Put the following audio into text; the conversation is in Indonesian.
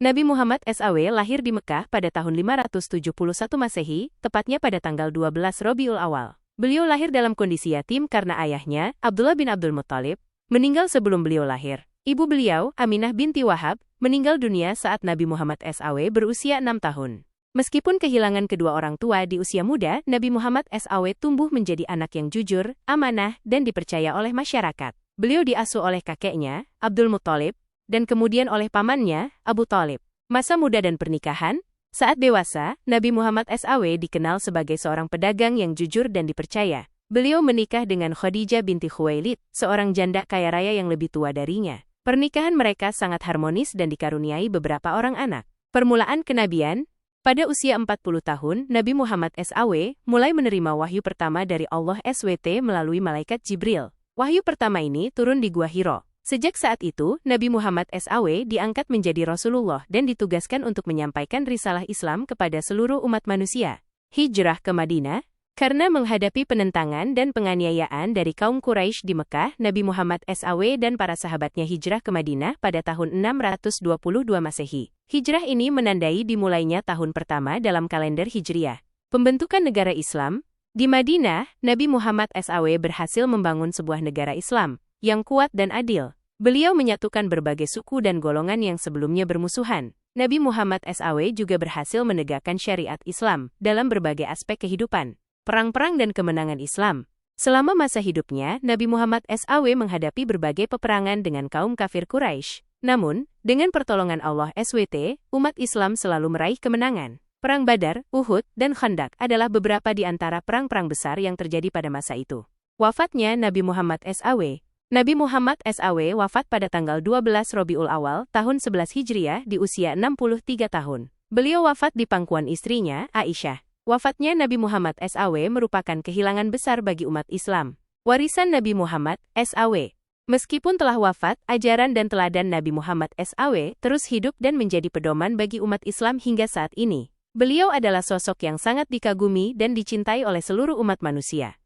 Nabi Muhammad SAW lahir di Mekah pada tahun 571 Masehi, tepatnya pada tanggal 12 Rabiul Awal. Beliau lahir dalam kondisi yatim karena ayahnya, Abdullah bin Abdul Muttalib, meninggal sebelum beliau lahir. Ibu beliau, Aminah binti Wahab, meninggal dunia saat Nabi Muhammad SAW berusia 6 tahun. Meskipun kehilangan kedua orang tua di usia muda, Nabi Muhammad SAW tumbuh menjadi anak yang jujur, amanah, dan dipercaya oleh masyarakat. Beliau diasuh oleh kakeknya, Abdul Muttalib, dan kemudian oleh pamannya, Abu Thalib. Masa muda dan pernikahan. Saat dewasa, Nabi Muhammad SAW dikenal sebagai seorang pedagang yang jujur dan dipercaya. Beliau menikah dengan Khadijah binti Khuwailid, seorang janda kaya raya yang lebih tua darinya. Pernikahan mereka sangat harmonis dan dikaruniai beberapa orang anak. Permulaan kenabian. Pada usia 40 tahun, Nabi Muhammad SAW mulai menerima wahyu pertama dari Allah SWT melalui malaikat Jibril. Wahyu pertama ini turun di Gua Hiro. Sejak saat itu, Nabi Muhammad SAW diangkat menjadi Rasulullah dan ditugaskan untuk menyampaikan risalah Islam kepada seluruh umat manusia. Hijrah ke Madinah. Karena menghadapi penentangan dan penganiayaan dari kaum Quraisy di Mekah, Nabi Muhammad SAW dan para sahabatnya hijrah ke Madinah pada tahun 622 Masehi. Hijrah ini menandai dimulainya tahun pertama dalam kalender Hijriah. Pembentukan negara Islam. Di Madinah, Nabi Muhammad SAW berhasil membangun sebuah negara Islam yang kuat dan adil. Beliau menyatukan berbagai suku dan golongan yang sebelumnya bermusuhan. Nabi Muhammad SAW juga berhasil menegakkan syariat Islam dalam berbagai aspek kehidupan. Perang-perang dan kemenangan Islam. Selama masa hidupnya, Nabi Muhammad SAW menghadapi berbagai peperangan dengan kaum kafir Quraisy. Namun, dengan pertolongan Allah SWT, umat Islam selalu meraih kemenangan. Perang Badar, Uhud, dan Khandaq adalah beberapa di antara perang-perang besar yang terjadi pada masa itu. Wafatnya Nabi Muhammad SAW. Nabi Muhammad SAW wafat pada tanggal 12 Rabiul Awal, tahun 11 Hijriah di usia 63 tahun. Beliau wafat di pangkuan istrinya, Aisyah. Wafatnya Nabi Muhammad SAW merupakan kehilangan besar bagi umat Islam. Warisan Nabi Muhammad SAW. Meskipun telah wafat, ajaran dan teladan Nabi Muhammad SAW terus hidup dan menjadi pedoman bagi umat Islam hingga saat ini. Beliau adalah sosok yang sangat dikagumi dan dicintai oleh seluruh umat manusia.